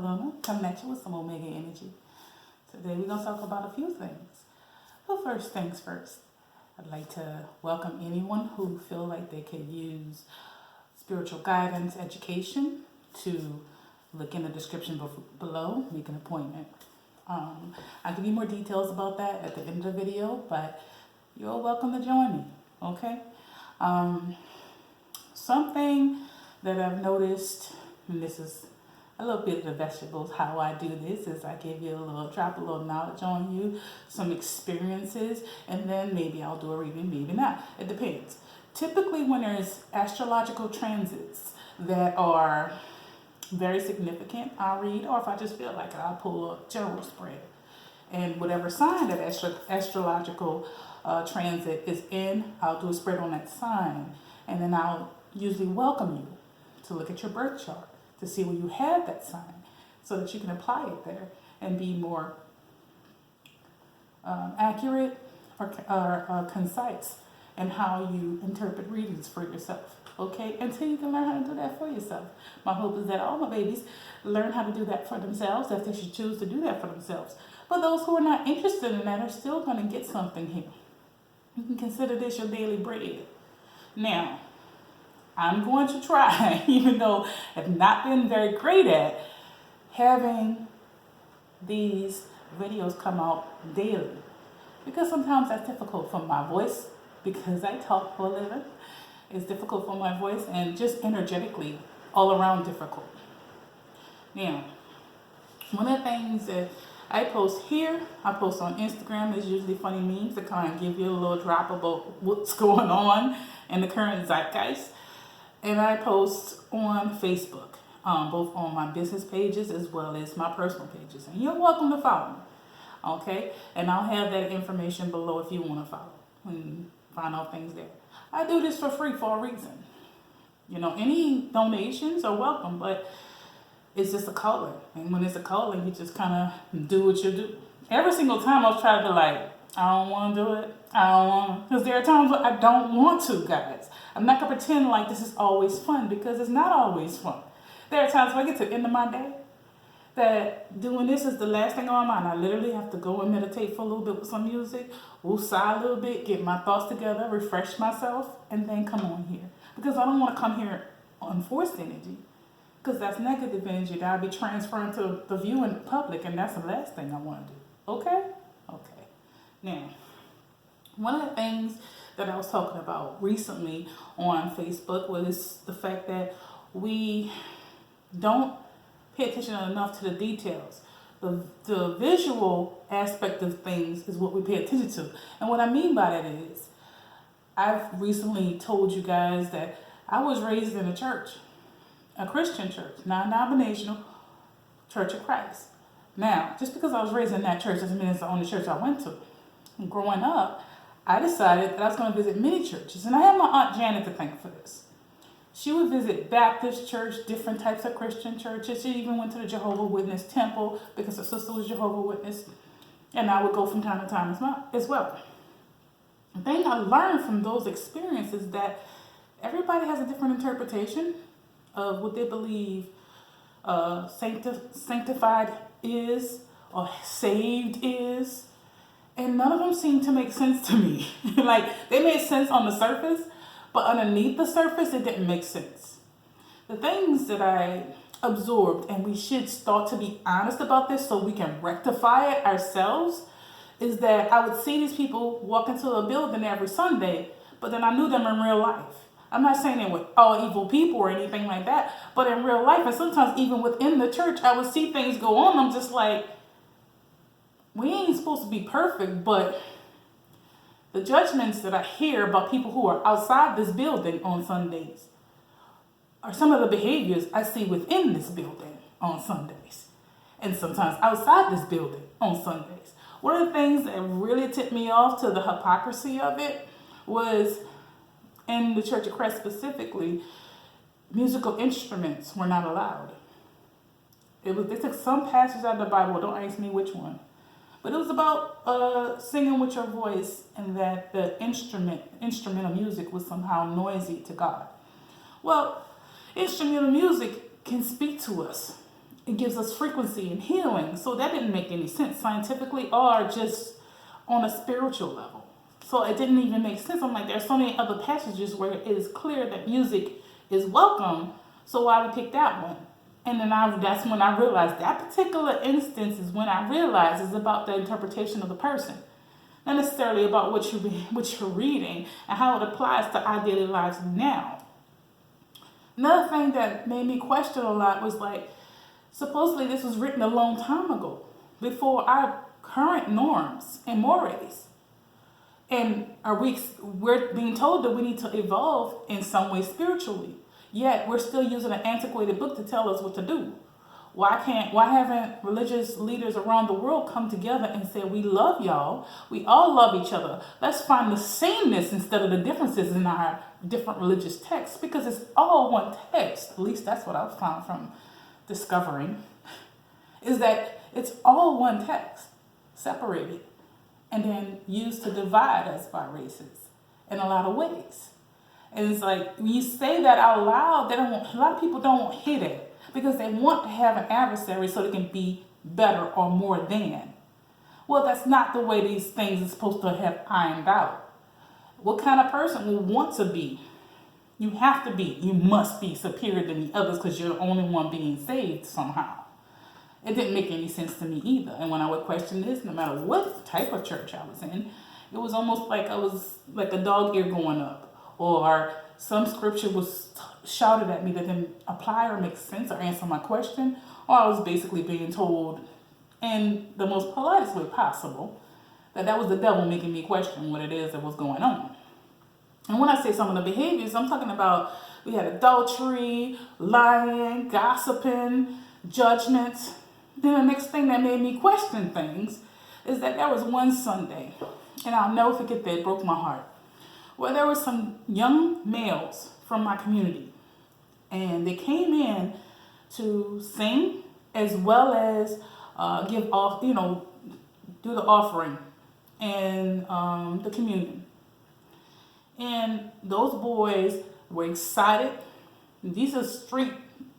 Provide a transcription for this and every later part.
Luna, coming at you with some Omega energy. Today we're going to talk about a few things. But first things first, I'd like to welcome anyone who feel like they could use spiritual guidance, education to look in the description below, make an appointment. I'll give you more details about that at the end of the video, but you're welcome to join me, okay? Something that I've noticed, and this is a little bit of the vegetables, how I do this is I give you drop a little knowledge on you, some experiences, and then maybe I'll do a reading, maybe not. It depends. Typically when there's astrological transits that are very significant, I'll read, or if I just feel like it, I'll pull a general spread. And whatever sign that astrological transit is in, I'll do a spread on that sign. And then I'll usually welcome you to look at your birth chart to see where you have that sign so that you can apply it there and be more accurate or concise in how you interpret readings for yourself. Okay, until you can learn how to do that for yourself. My hope is that all my babies learn how to do that for themselves, if they should choose to do that for themselves. But those who are not interested in that are still going to get something here. You can consider this your daily bread. Now, I'm going to try, even though I've not been very great at having these videos come out daily. Because sometimes that's difficult for my voice, because I talk for a living. It's difficult for my voice and just energetically all around difficult. Now, one of the things that I post here, I post on Instagram, is usually funny memes to kind of give you a little drop about what's going on in the current zeitgeist. And I post on Facebook, both on my business pages as well as my personal pages. And you're welcome to follow me, okay? And I'll have that information below if you want to follow and find out things there. I do this for free for a reason. You know, any donations are welcome, but it's just a calling. And when it's a calling, you just kind of do what you do. Every single time I'll try to I don't want to do it. I don't want to. Because there are times where I don't want to, guys. I'm not going to pretend like this is always fun, because it's not always fun. There are times when I get to the end of my day that doing this is the last thing on my mind. I literally have to go and meditate for a little bit with some music, woosah a little bit, get my thoughts together, refresh myself, and then come on here. Because I don't want to come here on forced energy, because that's negative energy that I'll be transferring to the view in public, and that's the last thing I want to do. Okay? Okay. Now, one of the things that I was talking about recently on Facebook was the fact that we don't pay attention enough to the details. The visual aspect of things is what we pay attention to. And what I mean by that is, I've recently told you guys that I was raised in a church, a Christian church, non-denominational Church of Christ. Now, just because I was raised in that church doesn't mean it's the only church I went to. And growing up, I decided that I was going to visit many churches. And I have my Aunt Janet to thank for this. She would visit Baptist church, different types of Christian churches. She even went to the Jehovah's Witness temple because her sister was Jehovah's Witness. And I would go from time to time as well. The thing I learned from those experiences is that everybody has a different interpretation of what they believe sanctified is or saved is. And none of them seem to make sense to me. Like, they made sense on the surface, but underneath the surface, it didn't make sense. The things that I absorbed, and we should start to be honest about this so we can rectify it ourselves, is that I would see these people walk into a building every Sunday, but then I knew them in real life. I'm not saying they were all evil people or anything like that, but in real life, and sometimes even within the church, I would see things go on. I'm just like, we ain't supposed to be perfect, but the judgments that I hear about people who are outside this building on Sundays are some of the behaviors I see within this building on Sundays, and sometimes outside this building on Sundays. One of the things that really tipped me off to the hypocrisy of it was, in the Church of Christ specifically, musical instruments were not allowed. They took some passages out of the Bible, don't ask me which one, but it was about singing with your voice, and that the instrumental music was somehow noisy to God. Well, instrumental music can speak to us it gives us frequency and healing. So that didn't make any sense scientifically or just on a spiritual level. So it didn't even make sense. I'm like, there's so many other passages where it is clear that music is welcome. So why we pick that one? And then that's when I realized that particular instance is when I realized it's about the interpretation of the person. Not necessarily about what you're reading and how it applies to our daily lives now. Another thing that made me question a lot was like, supposedly this was written a long time ago, before our current norms and mores. And we're being told that we need to evolve in some way spiritually. Yet we're still using an antiquated book to tell us what to do. Why haven't religious leaders around the world come together and say, we love y'all, we all love each other. Let's find the sameness instead of the differences in our different religious texts, because it's all one text. At least that's what I've found from discovering, is that it's all one text, separated, and then used to divide us by races in a lot of ways. And it's like, when you say that out loud, a lot of people don't hit it because they want to have an adversary so they can be better or more than. Well, that's not the way these things are supposed to have ironed out. What kind of person will want to be? You must be superior than the others because you're the only one being saved somehow. It didn't make any sense to me either. And when I would question this, no matter what type of church I was in, it was almost like I was like a dog ear going up. Or some scripture was shouted at me that didn't apply or make sense or answer my question. Or I was basically being told in the most politest way possible that was the devil making me question what it is that was going on. And when I say some of the behaviors, I'm talking about we had adultery, lying, gossiping, judgments. Then the next thing that made me question things is that there was one Sunday, and I'll never forget that, it broke my heart, where there were some young males from my community, and they came in to sing as well as give off, do the offering and the communion. And those boys were excited. These are street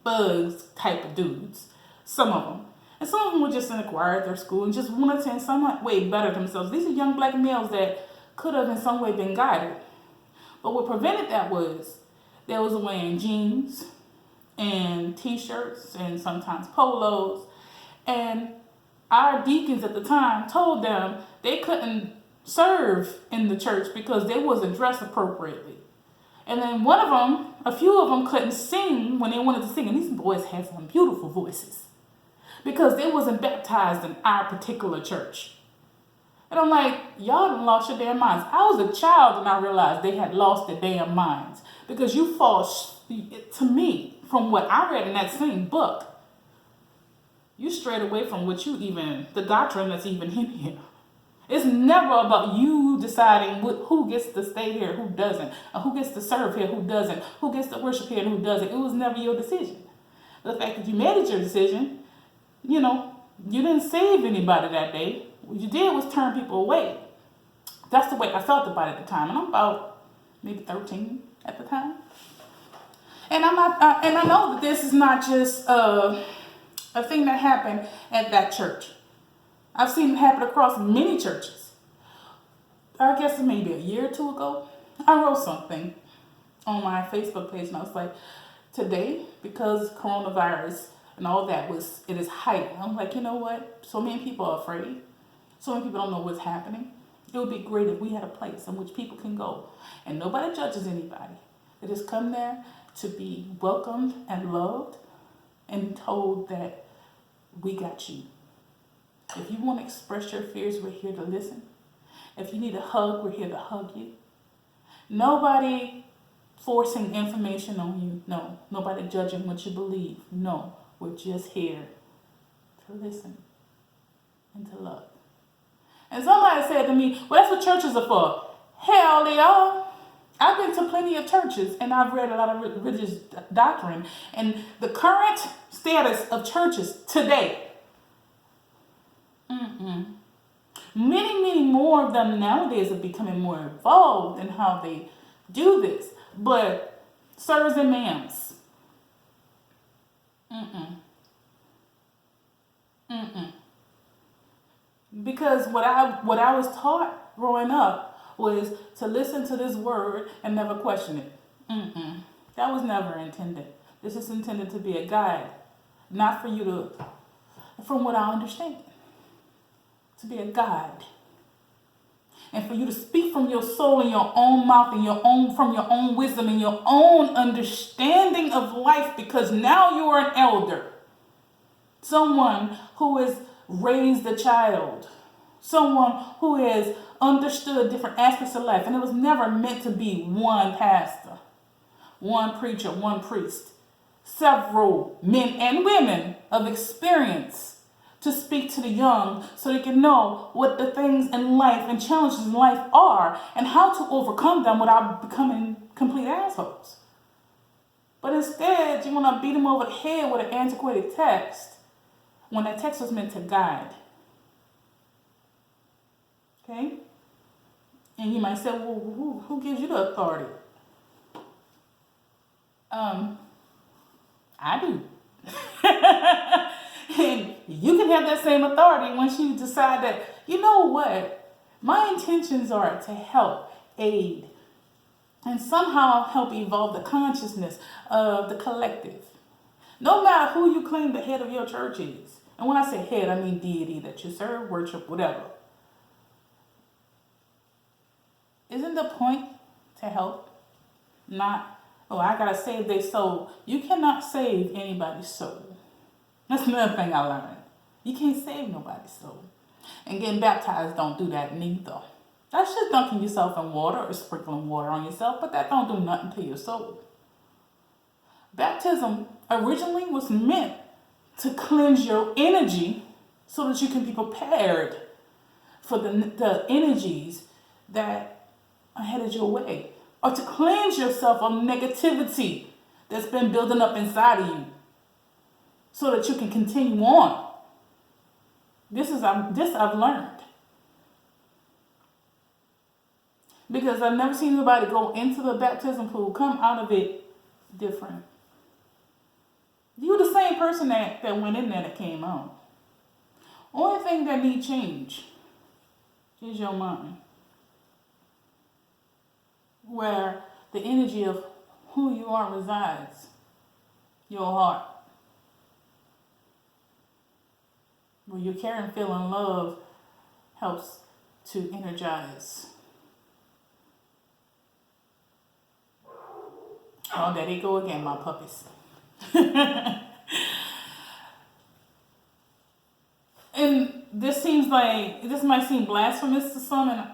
thugs type of dudes, some of them. And some of them were just in the choir at their school and just wanted to in some way better themselves. These are young black males that could have in some way been guided. But what prevented that was they was wearing jeans and t-shirts and sometimes polos. And our deacons at the time told them they couldn't serve in the church because they wasn't dressed appropriately. And then a few of them couldn't sing when they wanted to sing. And these boys had some beautiful voices because they wasn't baptized in our particular church. And I'm like, y'all done lost your damn minds. I was a child and I realized they had lost their damn minds because you fall, to me, from what I read in that same book, you strayed away from the doctrine that's even in here. It's never about you deciding who gets to stay here, who doesn't, or who gets to serve here, who doesn't, who gets to worship here, and who doesn't. It was never your decision. The fact that you made it your decision, you didn't save anybody that day. What you did was turn people away. That's the way I felt about it at the time. And I'm about maybe 13 at the time. And I know that this is not just a thing that happened at that church. I've seen it happen across many churches. I guess maybe a year or two ago, I wrote something on my Facebook page and I was like, today, because coronavirus and all that it is heightened. I'm like, you know what? So many people are afraid. So many people don't know what's happening. It would be great if we had a place in which people can go and nobody judges anybody. They just come there to be welcomed and loved and told that we got you. If you want to express your fears, we're here to listen. If you need a hug, we're here to hug you. Nobody forcing information on you. No. Nobody judging what you believe. No. We're just here to listen and to love. And somebody said to me, well, that's what churches are for. Hell, they are. I've been to plenty of churches and I've read a lot of religious doctrine. And the current status of churches today, many, many more of them nowadays are becoming more involved in how they do this. But sirs and ma'ams, Mm-mm. Because what I was taught growing up was to listen to this word and never question it. Mm-mm. That was never intended. This is intended to be a guide, not for you to, from what I understand, to be a guide. And for you to speak from your soul and your own mouth and from your own wisdom and your own understanding of life, because now you are an elder. Someone who has raised a child. Someone who has understood different aspects of life. And it was never meant to be one pastor, one preacher, one priest. Several men and women of experience to speak to the young so they can know what the things in life and challenges in life are and how to overcome them without becoming complete assholes. But instead, you want to beat them over the head with an antiquated text when that text was meant to guide. Okay? And you might say, well, who gives you the authority? I do. And you can have that same authority once you decide that, you know what, my intentions are to help, aid, and somehow help evolve the consciousness of the collective. No matter who you claim the head of your church is. And when I say head, I mean deity that you serve, worship, whatever. Isn't the point to help? Not, oh, I gotta save their soul. You cannot save anybody's soul. That's another thing I learned. You can't save nobody's soul. And getting baptized don't do that neither. That's just dunking yourself in water or sprinkling water on yourself, but that don't do nothing to your soul. Baptism originally was meant to cleanse your energy so that you can be prepared for the energies that are headed your way. Or to cleanse yourself of negativity that's been building up inside of you so that you can continue on. This I've learned. Because I've never seen anybody go into the baptism pool, come out of it different. You're the same person that went in there that came out. Only thing that needs change is your mind. Where the energy of who you are resides. Your heart. Where your care and feel and love helps to energize. Oh, there they go again, my puppies. And this might seem blasphemous to some, and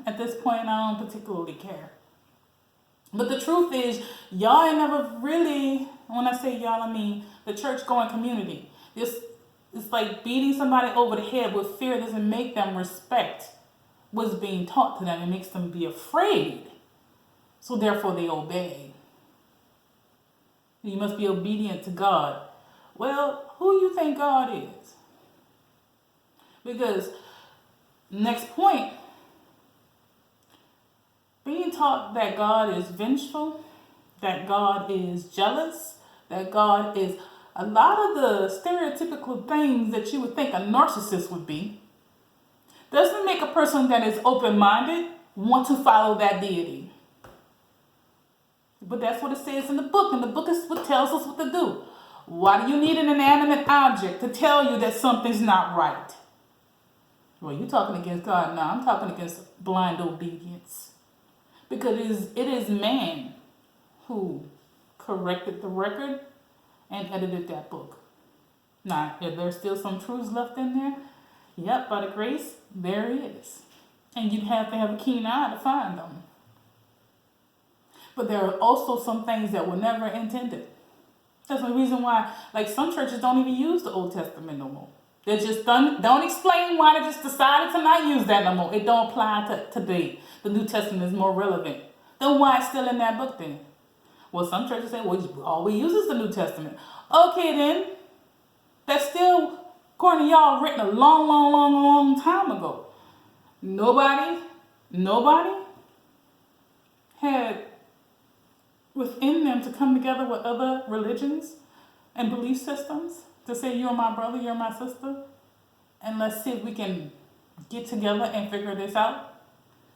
at this point I don't particularly care. But the truth is, y'all ain't never really, when I say y'all, I mean the church-going community. It's like beating somebody over the head with fear doesn't make them respect what's being taught to them. It makes them be afraid. So therefore they obey. You must be obedient to God. Well, who you think God is? Because, next point, being taught that God is vengeful, that God is jealous, that God is a lot of the stereotypical things that you would think a narcissist would be, doesn't make a person that is open-minded want to follow that deity. But that's what it says in the book, and the book is what tells us what to do. Why do you need an inanimate object to tell you that something's not right? Well, you're talking against God. No, I'm talking against blind obedience. Because it is man who corrected the record and edited that book. Now, if there's still some truths left in there, yep, by the grace, there it is. And you'd have to have a keen eye to find them. But there are also some things that were never intended. That's the reason why, like, some churches don't even use the Old Testament no more. They just don't explain why they just decided to not use that no more. It don't apply to today. The New Testament is more relevant. Then why it's still in that book then? Well, some churches say, well, all we use is the New Testament. Okay then. That's still, according to y'all, written a long time ago. Nobody had within them to come together with other religions and belief systems to say you're my brother, you're my sister, and let's see if we can get together and figure this out.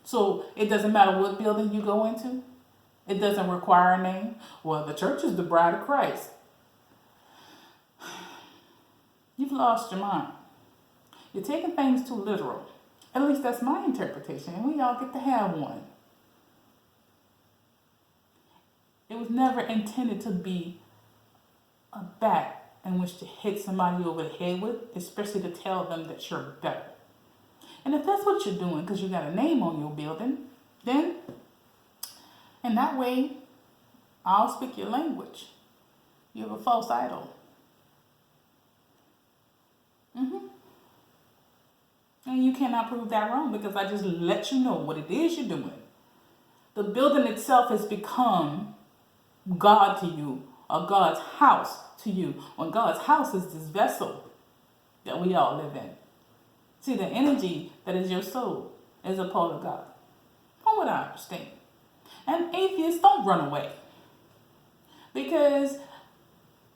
So it doesn't matter what building you go into. It doesn't require a name. Well, the church is the bride of Christ. You've lost your mind. You're taking things too literal. At least that's my interpretation, and we all get to have one. It was never intended to be a bat in which to hit somebody over the head with, especially to tell them that you're better. And if that's what you're doing because you got a name on your building, then in that way, I'll speak your language. You have a false idol. And you cannot prove that wrong because I just let you know what it is you're doing. The building itself has become God to you, or God's house to you. When God's house is this vessel that we all live in. See, the energy that is your soul is a part of God. From what I understand. And atheists, don't run away. Because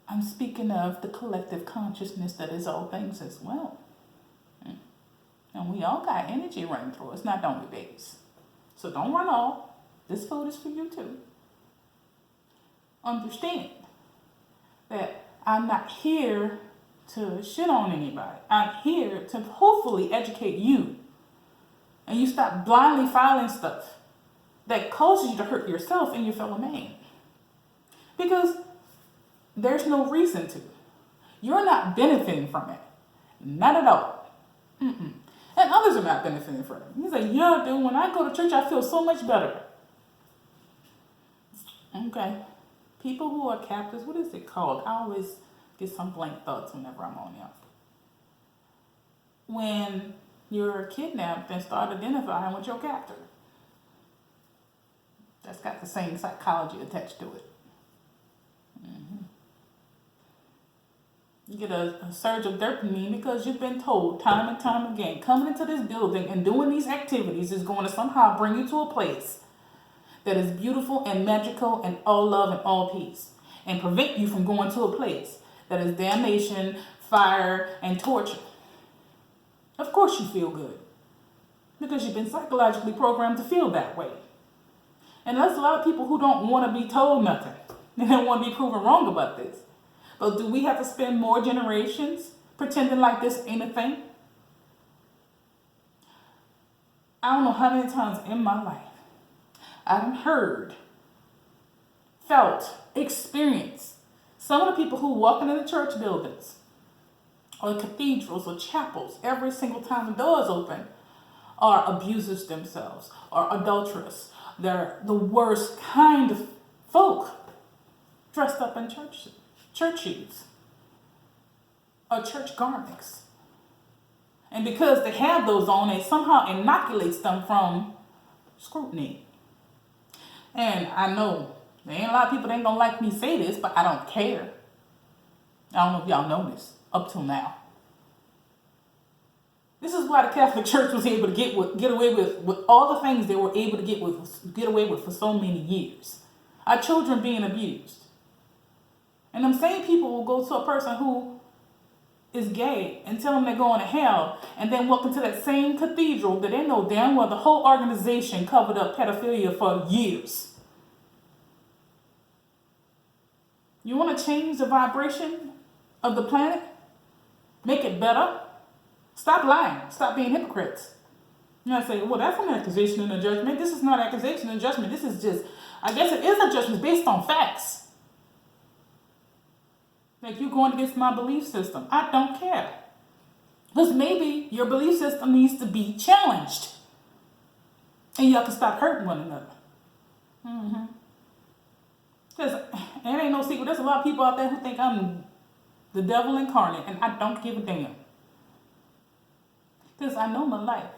I'm speaking of the collective consciousness that is all things as well. And we all got energy running through us, not only babies. So don't run off. This food is for you too. Understand that I'm not here to shit on anybody. I'm here to hopefully educate you. And you stop blindly filing stuff that causes you to hurt yourself and your fellow man. Because there's no reason to. You're not benefiting from it. Not at all. And others are not benefiting from it. He's like, yeah, dude, when I go to church, I feel so much better. Okay. People who are captives, what is it called? I always get some blank thoughts whenever I'm on here. When you're kidnapped and start identifying with your captor. That's got the same psychology attached to it. You get a surge of dopamine because you've been told time and time again, coming into this building and doing these activities is going to somehow bring you to a place that is beautiful and magical and all love and all peace, and prevent you from going to a place that is damnation, fire, and torture. Of course you feel good because you've been psychologically programmed to feel that way. And there's a lot of people who don't want to be told nothing. They don't want to be proven wrong about this. But do we have to spend more generations pretending like this ain't a thing? I don't know how many times in my life I've heard, felt, experienced some of the people who walk into the church buildings or cathedrals or chapels every single time the doors open are abusers themselves or adulterous. They're the worst kind of folk dressed up in church shoes or church garments. And because they have those on, it somehow inoculates them from scrutiny. And I know there ain't a lot of people that ain't gonna like me say this, but I don't care. I don't know if y'all know this up till now. This is why the Catholic Church was able to get away with all the things they were able to get away with for so many years. Our children being abused. And them same people will go to a person who is gay and tell them they're going to hell, and then walk into that same cathedral that they know damn well the whole organization covered up pedophilia for years. You want to change the vibration of the planet? Make it better? Stop lying. Stop being hypocrites. You know, I say, well, that's an accusation and a judgment. This is not accusation and judgment. This is just, I guess it is a judgment based on facts. Like you going against my belief system. I don't care. Because maybe your belief system needs to be challenged. And you have to stop hurting one another. Because it ain't no secret. There's a lot of people out there who think I'm the devil incarnate. And I don't give a damn. Because I know my life.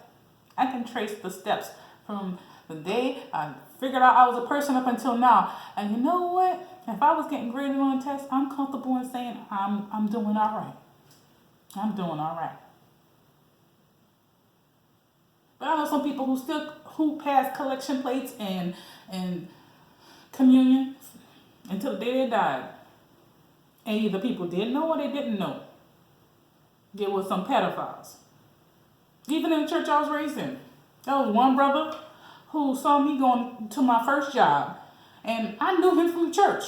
I can trace the steps from the day I figured out I was a person up until now. And you know what? If I was getting graded on a test, I'm comfortable in saying I'm doing all right. I'm doing all right. But I know some people who pass collection plates and communion until the day they died. And either people didn't know or they didn't know. get with some pedophiles. Even in the church I was raised in. There was one brother who saw me going to my first job. And I knew him from the church.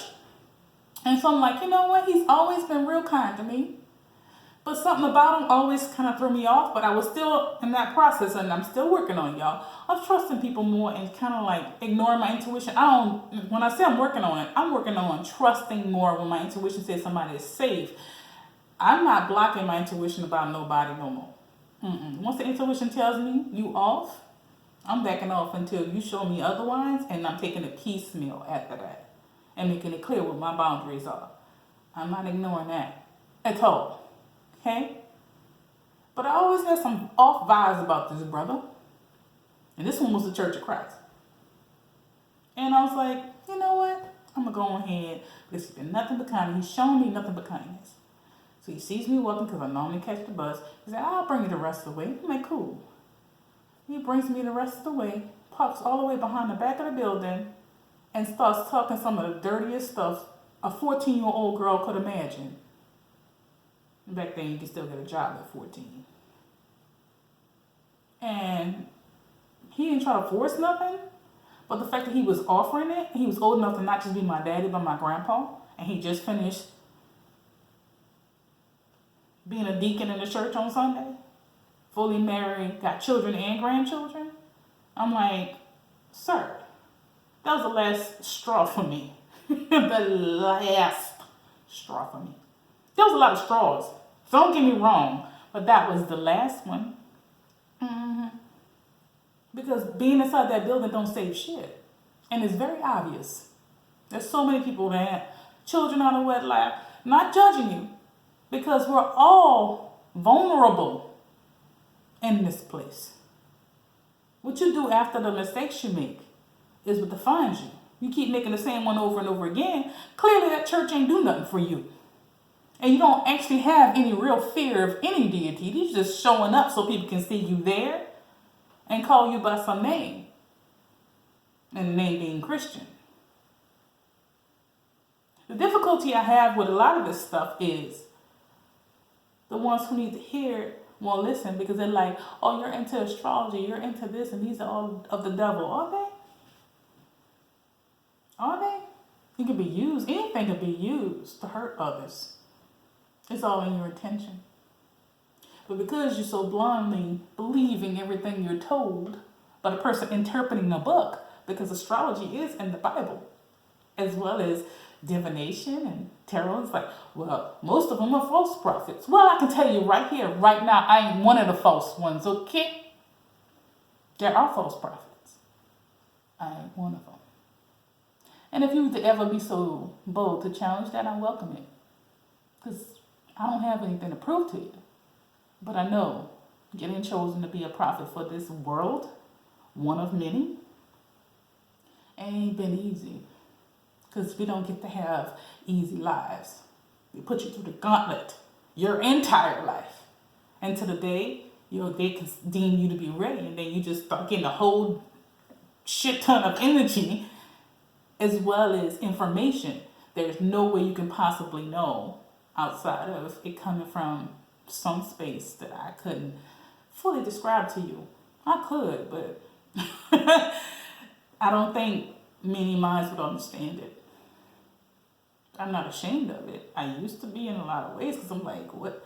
And so I'm like, you know what? He's always been real kind to me. But something about him always kind of threw me off. But I was still in that process, and I'm still working on it, y'all. I'm trusting people more and kind of like ignoring my intuition. When I say I'm working on it, I'm working on trusting more when my intuition says somebody is safe. I'm not blocking my intuition about nobody no more. Once the intuition tells me you off, I'm backing off until you show me otherwise, and I'm taking it piecemeal after that and making it clear what my boundaries are. I'm not ignoring that at all. Okay? But I always had some off vibes about this brother. And this one was the Church of Christ. And I was like, you know what? I'm going to go ahead. Because he's been nothing but kindness. He's shown me nothing but kindness. So he sees me walking because I normally catch the bus. He said, I'll bring you the rest of the way. I'm like, cool. He brings me the rest of the way, parks all the way behind the back of the building, and starts talking some of the dirtiest stuff a 14-year-old girl could imagine. Back then, you could still get a job at 14. And he didn't try to force nothing, but the fact that he was offering it, he was old enough to not just be my daddy, but my grandpa, and he just finished being a deacon in the church on Sunday, fully married, got children and grandchildren. I'm like, sir, that was the last straw for me. The last straw for me. There was a lot of straws. Don't get me wrong, but that was the last one. Because being inside that building don't save shit. And it's very obvious. There's so many people that have children out of wedlock. Not judging you. Because we're all vulnerable in this place. What you do after the mistakes you make is what defines you. You keep making the same one over and over again. Clearly that church ain't do nothing for you. And you don't actually have any real fear of any deity. You're just showing up so people can see you there and call you by some name. And the name being Christian. The difficulty I have with a lot of this stuff is the ones who need to hear it won't listen because they're like, oh, you're into astrology, you're into this, and these are all of the devil. Are they? Are they? It can be used. Anything can be used to hurt others. It's all in your intention. But because you're so blindly believing everything you're told by the person interpreting a book, because astrology is in the Bible, as well as divination and tarot, it's like, well, most of them are false prophets. Well, I can tell you right here, right now, I ain't one of the false ones, okay? There are false prophets. I ain't one of them. And if you were to ever be so bold to challenge that, I welcome it. Because I don't have anything to prove to you. But I know getting chosen to be a prophet for this world, one of many, ain't been easy. Because we don't get to have easy lives. We put you through the gauntlet your entire life. And to the day, they can deem you to be ready. And then you just start getting a whole shit ton of energy as well as information. There's no way you can possibly know outside of it coming from some space that I couldn't fully describe to you. I could, but I don't think many minds would understand it. I'm not ashamed of it. I used to be in a lot of ways because I'm like, what?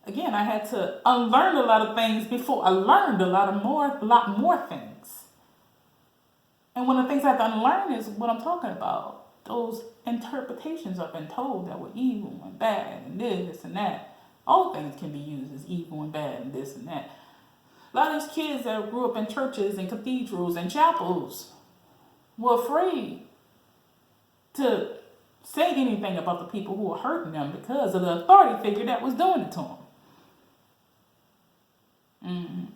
Again, I had to unlearn a lot of things before I learned a lot more things. And one of the things I had to unlearn is what I'm talking about. Those interpretations I've been told that were evil and bad and this and that. All things can be used as evil and bad and this and that. A lot of these kids that grew up in churches and cathedrals and chapels were afraid to say anything about the people who were hurting them because of the authority figure that was doing it to them.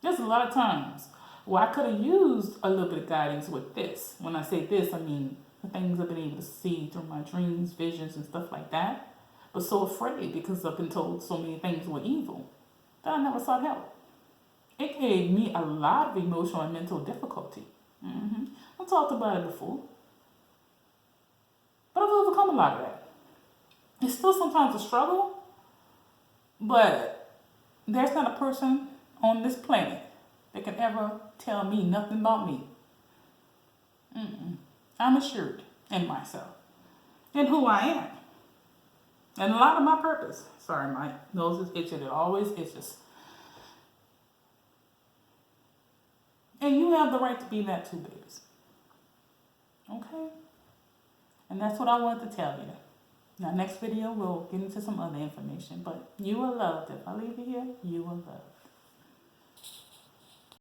There's a lot of times where I could have used a little bit of guidance with this. When I say this, I mean the things I've been able to see through my dreams, visions, and stuff like that. But so afraid because I've been told so many things were evil that I never sought help. It gave me a lot of emotional and mental difficulty. I talked about it before. But I've overcome a lot of that. It's still sometimes a struggle, But there's not a person on this planet that can ever tell me nothing about me. I'm assured in myself and who I am. And a lot of my purpose. Sorry, my nose is itching. It always itches. And you have the right to be that too, babies. Okay? And that's what I wanted to tell you. Now, next video, we'll get into some other information. But you are loved. If I leave you here, you are loved.